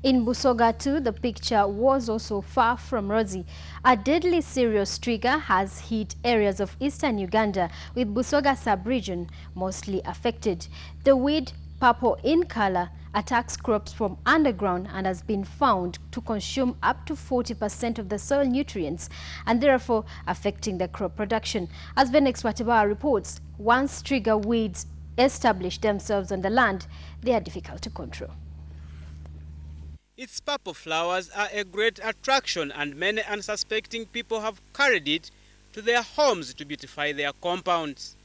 In Busoga too, the picture was also far from rosy. A deadly serious trigger has hit areas of eastern Uganda, with Busoga sub-region mostly affected. The weed, purple in color, attacks crops from underground and has been found to consume up to 40% of the soil nutrients and therefore affecting the crop production. As Venex Watibawa reports, once trigger weeds establish themselves on the land, they are difficult to control. Its purple flowers are a great attraction, and many unsuspecting people have carried it to their homes to beautify their compounds.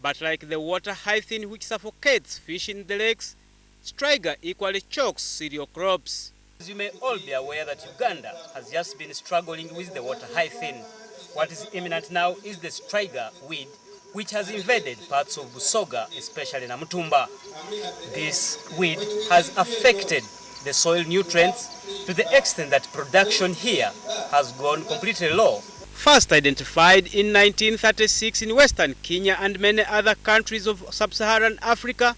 But like the water hyacinth which suffocates fish in the lakes, striga equally chokes cereal crops. As you may all be aware that Uganda has just been struggling with the water hyacinth. What is imminent now is the striga weed, which has invaded parts of Busoga, especially Namutumba. This weed has affected the soil nutrients to the extent that production here has gone completely low. First identified in 1936 in Western Kenya and many other countries of sub-Saharan Africa,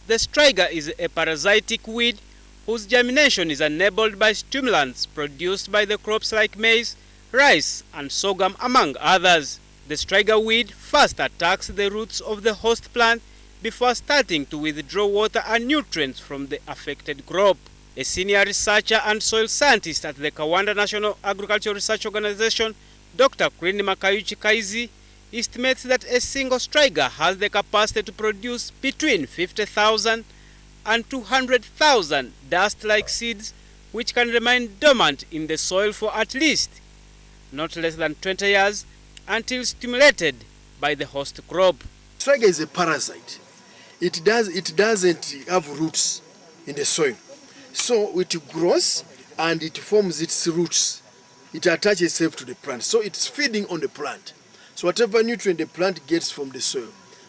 the striga is a parasitic weed whose germination is enabled by stimulants produced by the crops like maize, rice and sorghum, among others. The striga weed first attacks the roots of the host plant before starting to withdraw water and nutrients from the affected crop. A senior researcher and soil scientist at the Kawanda National Agricultural Research Organization, Dr. Krinima Kaizi, estimates that a single striga has the capacity to produce between 50,000 and 200,000 dust-like seeds which can remain dormant in the soil for at least not less than 20 years until stimulated by the host crop. Striga is a parasite. It doesn't have roots in the soil. So it grows and it forms its roots. It attaches itself to the plant. So it's feeding on the plant. So whatever nutrient the plant gets from the soil,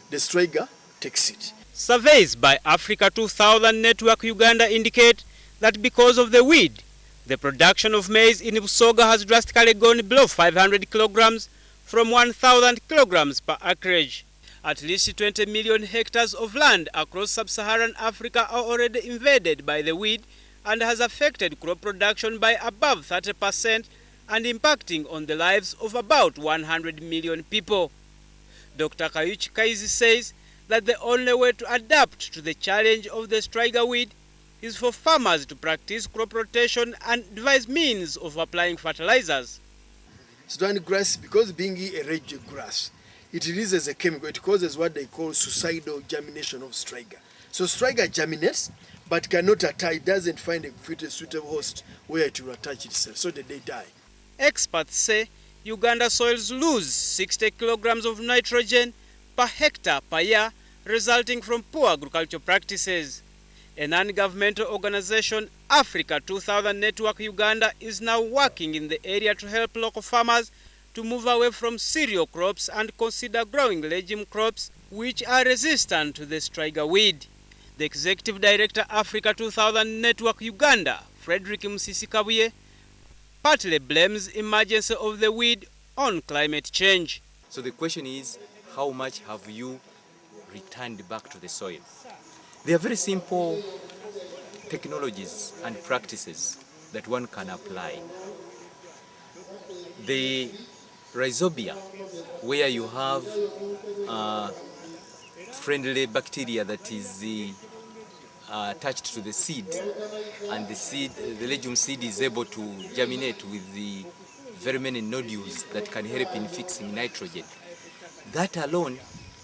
the striga takes it. Surveys by Africa 2000 Network Uganda indicate that because of the weed, the production of maize in Busoga has drastically gone below 500 kilograms from 1,000 kilograms per acreage. At least 20 million hectares of land across sub-Saharan Africa are already invaded by the weed and has affected crop production by above 30% and impacting on the lives of about 100 million people. Dr. Kaizi says that the only way to adapt to the challenge of the striga weed is for farmers to practice crop rotation and devise means of applying fertilizers. Sudan grass, because being a rage grass, it releases a chemical. It causes what they call suicidal germination of striga. So striga germinates, but cannot attach. It doesn't find a suitable host where it will attach itself, so that they die. Experts say Uganda soils lose 60 kilograms of nitrogen per hectare per year, resulting from poor agricultural practices. A non-governmental organization, Africa 2000 Network Uganda, is now working in the area to help local farmers to move away from cereal crops and consider growing legume crops which are resistant to the striga weed. The Executive Director, Africa 2000 Network Uganda, Frederick Musisi, partly blames emergence of the weed on climate change. So the question is, how much have you returned back to the soil? There are very simple technologies and practices that one can apply. The rhizobia, where you have friendly bacteria that is attached to the seed, and the legume seed is able to germinate with the very many nodules that can help in fixing nitrogen. That alone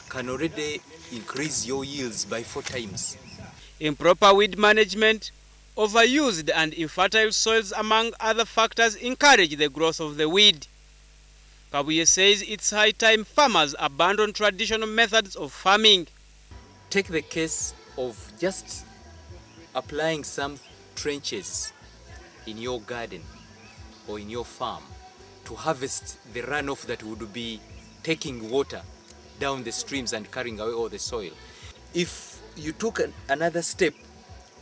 can already increase your yields by 4 times. Improper weed management, overused and infertile soils, among other factors, encourage the growth of the weed. Kabuye says it's high time farmers abandon traditional methods of farming. Take the case of just applying some trenches in your garden or in your farm to harvest the runoff that would be taking water down the streams and carrying away all the soil. If you took another step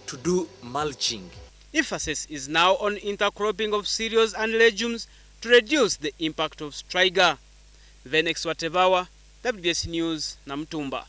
to do mulching. Emphasis is now on intercropping of cereals and legumes to reduce the impact of striga. Venex Watibawa, WBS News, Namutumba.